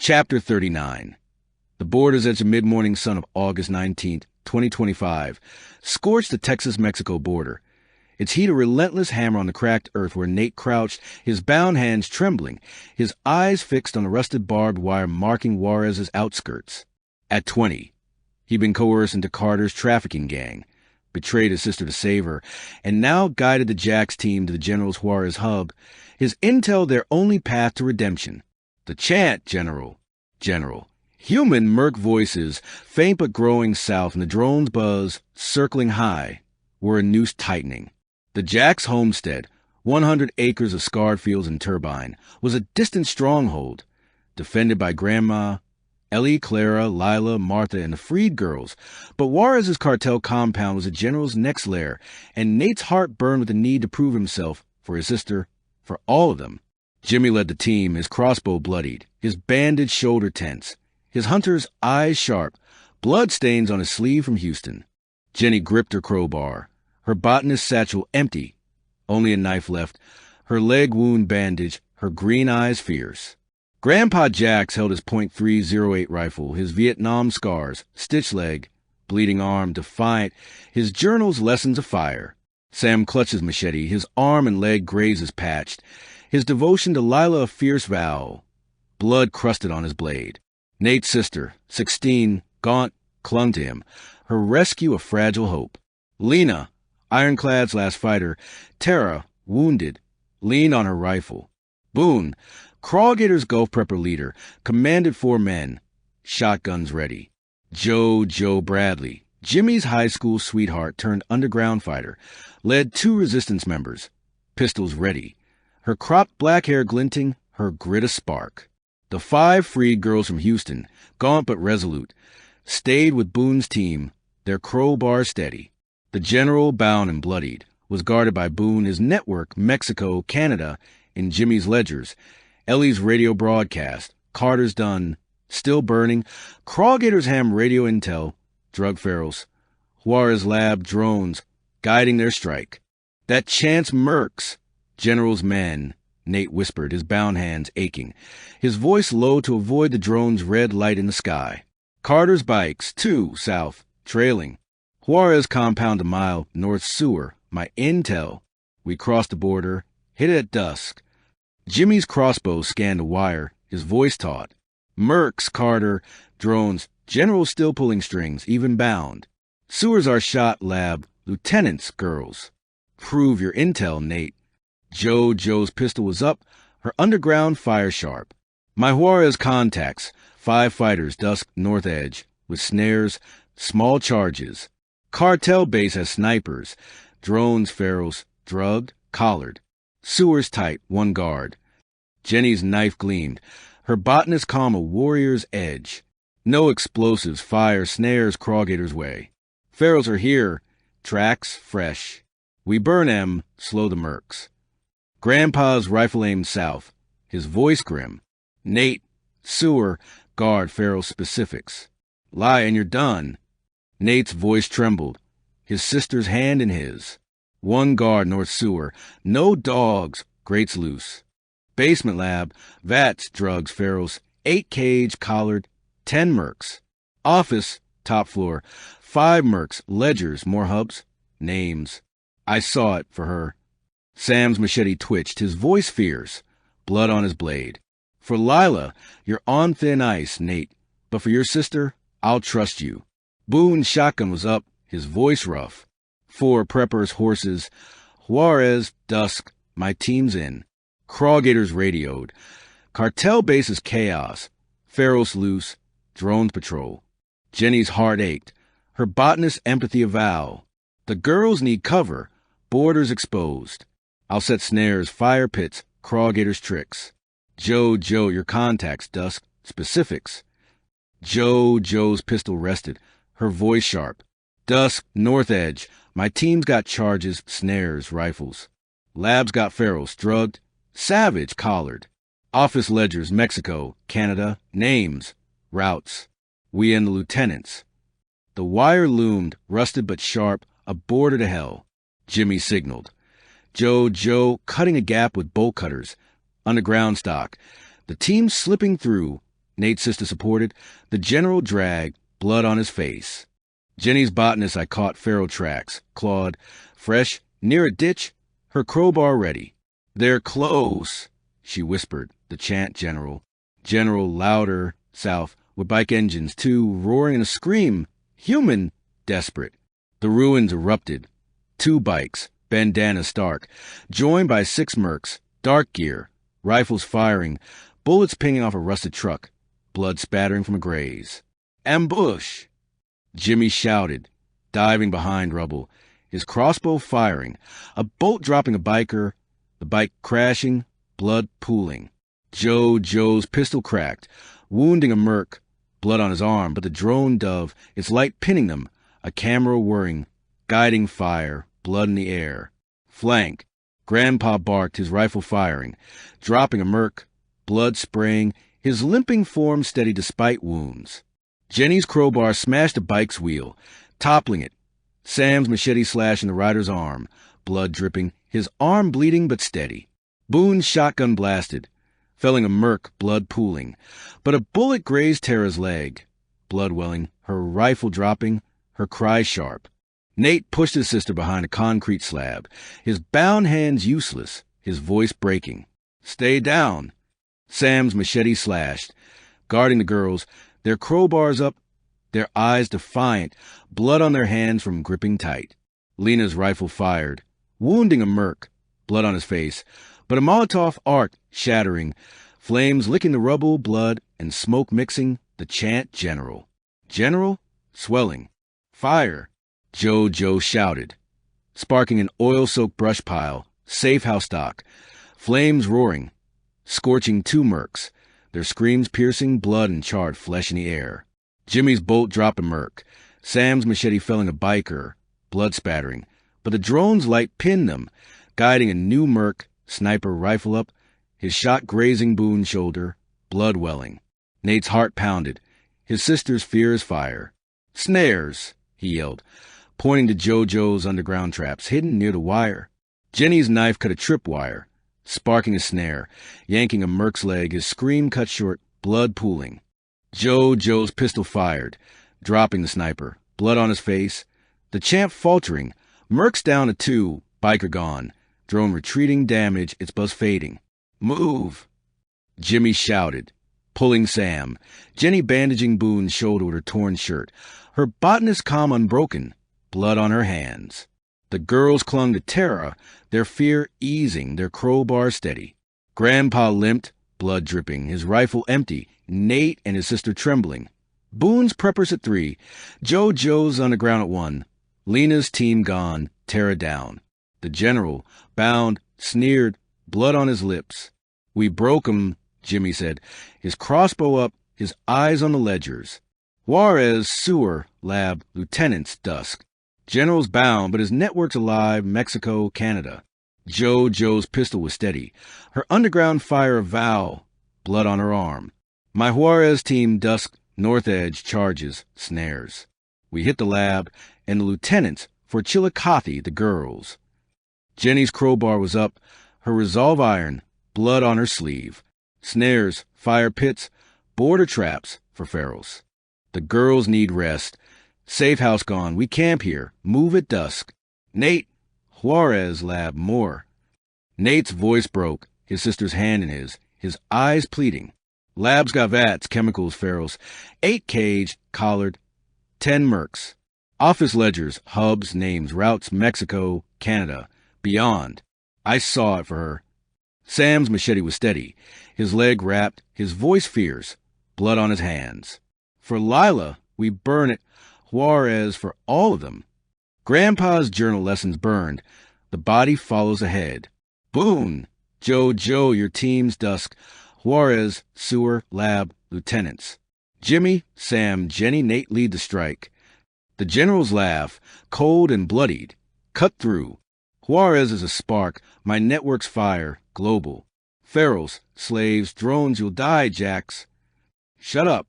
Chapter 39. The borders edge of mid-morning sun of August 19th, 2025, scorched the Texas-Mexico border. Its heat a relentless hammer on the cracked earth where Nate crouched, his bound hands trembling, his eyes fixed on the rusted barbed wire marking Juarez's outskirts. At 20, he'd been coerced into Carter's trafficking gang, betrayed his sister to save her, and now guided the Jax team to the General's Juarez hub, his intel their only path to redemption. The chant, General. Human murk voices, faint but growing south, and the drone's buzz, circling high, were a noose tightening. The Jax homestead, 100 acres of scarred fields and turbine, was a distant stronghold, defended by Grandma, Ellie, Clara, Lila, Martha, and the freed girls. But Juarez's cartel compound was the General's next lair, and Nate's heart burned with the need to prove himself, for his sister, for all of them. Jimmy led the team, his crossbow bloodied, his bandaged shoulder tense, his hunter's eyes sharp, blood stains on his sleeve from Houston. Jenny gripped her crowbar, her botanist satchel empty, only a knife left, her leg wound bandaged, her green eyes fierce. Grandpa Jax held his .308 rifle, his Vietnam scars, stitched leg, bleeding arm, defiant, his journal's lessons of fire. Sam clutched his machete, his arm and leg grazes patched, his devotion to Lila a fierce vow, blood crusted on his blade. Nate's sister, 16, gaunt, clung to him, her rescue a fragile hope. Lena, Ironclad's last fighter, Tara, wounded, leaned on her rifle. Boone, Crawgator's Gulf Prepper leader, commanded 4 men, shotguns ready. Joe Bradley, Jimmy's high school sweetheart turned underground fighter, led 2 resistance members, pistols ready. Her cropped black hair glinting, her grit a spark. The 5 freed girls from Houston, gaunt but resolute, stayed with Boone's team, their crowbar steady. The General, bound and bloodied, was guarded by Boone, his network, Mexico, Canada, in Jimmy's ledgers, Ellie's radio broadcast, Carter's done, still burning, Crawgator's ham radio intel, drug ferals, Juarez lab drones, guiding their strike. That chance mercs, General's men, Nate whispered, his bound hands aching, his voice low to avoid the drone's red light in the sky. Carter's bikes, 2, south, trailing. Juarez compound a mile, north sewer, my intel. We crossed the border, hit it at dusk. Jimmy's crossbow scanned a wire, his voice taut. Mercs, Carter, drones, General still pulling strings, even bound. Sewers are shot, lab, lieutenants, girls. Prove your intel, Nate. Joe's pistol was up, her underground fire sharp. My Juarez contacts, 5 fighters, dusk, north edge, with snares, small charges. Cartel base has snipers, drones, ferals, drugged, collared. Sewers tight, 1 guard. Jenny's knife gleamed, her botanist calm a warrior's edge. No explosives, fire, snares, Crawgator's way. Ferals are here, tracks, fresh. We burn 'em, slow the mercs. Grandpa's rifle aimed south, his voice grim. Nate, sewer, guard, feral specifics. Lie and you're done. Nate's voice trembled, his sister's hand in his. 1 guard, north sewer. No dogs, grates loose. Basement lab, vats, drugs, ferals. 8 cage, collared, 10 mercs. Office, top floor. 5 mercs, ledgers, more hubs, names. I saw it for her. Sam's machete twitched, his voice fierce, blood on his blade. For Lila, you're on thin ice, Nate. But for your sister, I'll trust you. Boone's shotgun was up, his voice rough. 4 preppers, horses. Juarez, dusk, my team's in. Crawgator's radioed. Cartel base is chaos. Ferals loose, drones patrol. Jenny's heart ached, her botanist empathy a vow. The girls need cover, borders exposed. I'll set snares, fire pits, Crawgator's tricks. Joe's your contacts, dusk, specifics. Joe's pistol rested, her voice sharp. Dusk, north edge, my team's got charges, snares, rifles. Lab's got ferals, drugged, savage, collared. Office ledgers, Mexico, Canada, names, routes. We and the lieutenants. The wire loomed, rusted but sharp, a border to hell. Jimmy signaled. Joe cutting a gap with bolt cutters. Underground stock. The team slipping through, Nate's sister supported. The general dragged, blood on his face. Jenny's botanist I caught feral tracks, clawed, fresh, near a ditch, her crowbar ready. "They're close," she whispered, the chant general. General louder, south, with bike engines, too, roaring in a scream. Human, desperate. The ruins erupted. 2 bikes, bandana stark, joined by 6 mercs, dark gear, rifles firing, bullets pinging off a rusted truck, blood spattering from a graze. "Ambush!" Jimmy shouted, diving behind rubble, his crossbow firing, a bolt dropping a biker, the bike crashing, blood pooling. Joe's pistol cracked, wounding a merc, blood on his arm, but the drone dove, its light pinning them, a camera whirring, guiding fire, blood in the air. Flank. Grandpa barked, his rifle firing, dropping a merc, blood spraying, his limping form steady despite wounds. Jenny's crowbar smashed a bike's wheel, toppling it. Sam's machete slashing the rider's arm, blood dripping, his arm bleeding but steady. Boone's shotgun blasted, felling a merc, blood pooling. But a bullet grazed Tara's leg, blood welling, her rifle dropping, her cry sharp. Nate pushed his sister behind a concrete slab, his bound hands useless, his voice breaking. "Stay down." Sam's machete slashed, guarding the girls, their crowbars up, their eyes defiant, blood on their hands from gripping tight. Lena's rifle fired, wounding a merc, blood on his face, but a Molotov arced, shattering, flames licking the rubble, blood, and smoke mixing, the chant general. General? Swelling. "Fire!" Joe shouted, sparking an oil-soaked brush pile, safe house stock, flames roaring, scorching 2 mercs, their screams piercing blood and charred flesh in the air. Jimmy's bolt dropped a merc, Sam's machete felling a biker, blood spattering, but the drone's light pinned them, guiding a new merc, sniper rifle up, his shot grazing Boone's shoulder, blood welling. Nate's heart pounded, his sister's fears fire. "Snares!" he yelled, pointing to Joe's underground traps, hidden near the wire. Jenny's knife cut a tripwire, sparking a snare, yanking a merc's leg, his scream cut short, blood pooling. Joe's pistol fired, dropping the sniper, blood on his face. The champ faltering, mercs down to 2, biker gone, drone retreating, damage, its buzz fading. "Move!" Jimmy shouted, pulling Sam, Jenny bandaging Boone's shoulder with her torn shirt, her botanist calm unbroken, blood on her hands. The girls clung to Tara, their fear easing, their crowbar steady. Grandpa limped, blood dripping, his rifle empty, Nate and his sister trembling. Boone's preppers at 3, Joe's underground at 1. Lena's team gone, Tara down. The general, bound, sneered, blood on his lips. "We broke 'em," Jimmy said, his crossbow up, his eyes on the ledgers. Juarez, Sewer, Lab, Lieutenants, dusk. General's bound, but his network's alive, Mexico, Canada. Joe's pistol was steady, her underground fire a vow, blood on her arm. My Juarez team dusk, north edge, charges, snares. We hit the lab, and the lieutenants, for Chillicothe, the girls. Jenny's crowbar was up, her resolve iron, blood on her sleeve. Snares, fire pits, border traps for ferals. The girls need rest. Safe house gone. We camp here. Move at dusk. Nate, Juarez lab, more. Nate's voice broke, his sister's hand in his eyes pleading. Lab's got vats, chemicals, ferals. 8 cage, collared. 10 mercs. Office ledgers, hubs, names, routes, Mexico, Canada, beyond. I saw it for her. Sam's machete was steady, his leg wrapped, his voice fierce, blood on his hands. For Lila, we burn it. Juarez for all of them. Grandpa's journal lessons burned. The body follows ahead. Boone, Joe, your team's dusk. Juarez, Sewer, Lab, Lieutenants. Jimmy, Sam, Jenny, Nate lead the strike. The generals laugh, cold and bloodied. Cut through. Juarez is a spark, my network's fire, global. Ferals, slaves, drones, you'll die, Jax. Shut up,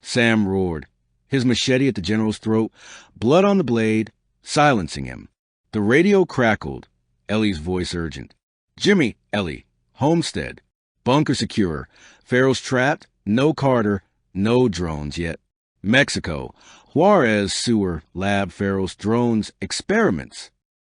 Sam roared, his machete at the general's throat, blood on the blade, silencing him. The radio crackled, Ellie's voice urgent. Jimmy, Ellie, Homestead. Bunker secure. Ferals trapped, No Carter, no drones yet. Mexico. Juarez, Sewer, Lab, Ferals, drones, experiments.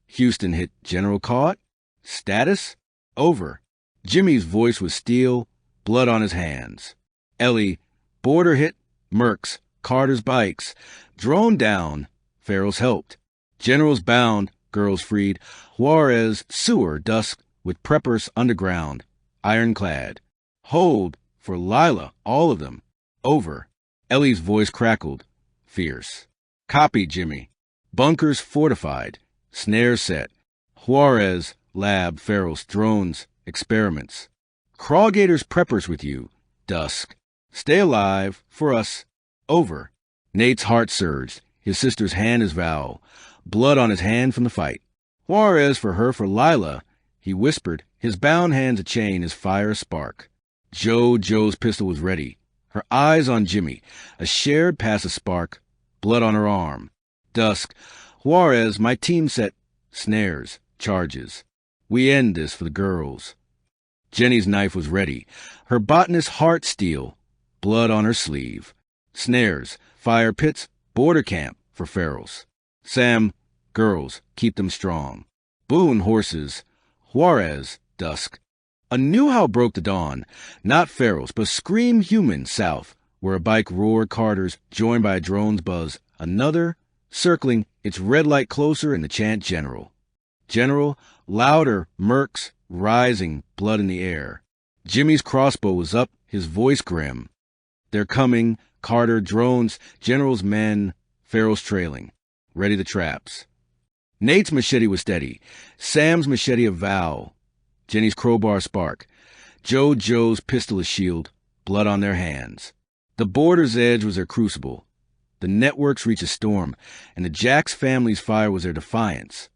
Houston hit General caught. Status? Over. Jimmy's voice was steel, blood on his hands. Ellie, border hit, Mercs, Carter's bikes. Drone down, Ferals helped. Generals bound, girls freed. Juarez, Sewer, dusk, with preppers underground, ironclad. Hold, for Lila, all of them. Over. Ellie's voice crackled, fierce. Copy, Jimmy. Bunkers fortified. Snares set. Juarez, Lab, Ferals, drones, experiments. Crawgators preppers with you. Dusk. Stay alive, for us. Over. Nate's heart surged. His sister's hand is Val. Blood on his hand from the fight. Juarez for her, for Lila. He whispered, his bound hands a chain, his fire a spark. Joe's pistol was ready. Her eyes on Jimmy. A shared pass a spark. Blood on her arm. Dusk. Juarez, my team set. Snares. Charges. We end this for the girls. Jenny's knife was ready. Her botanist's heart steel. Blood on her sleeve. Snares. Fire pits. Border camp for Ferals. Sam. Girls. Keep them strong. Boone horses. Juarez. Dusk. A new howl broke the dawn. Not Ferals, but scream human south, where a bike roared Carter's, joined by a drone's buzz. Another, circling, its red light closer, and the chant General. General, louder, Mercs, rising, blood in the air. Jimmy's crossbow was up, his voice grim. They're coming, Carter, drones, General's men, Ferals trailing. Ready the traps. Nate's machete was steady. Sam's machete a vow. Jenny's crowbar spark. Joe's pistol a shield. Blood on their hands. The border's edge was their crucible. The networks reached a storm, and the Jacks family's fire was their defiance.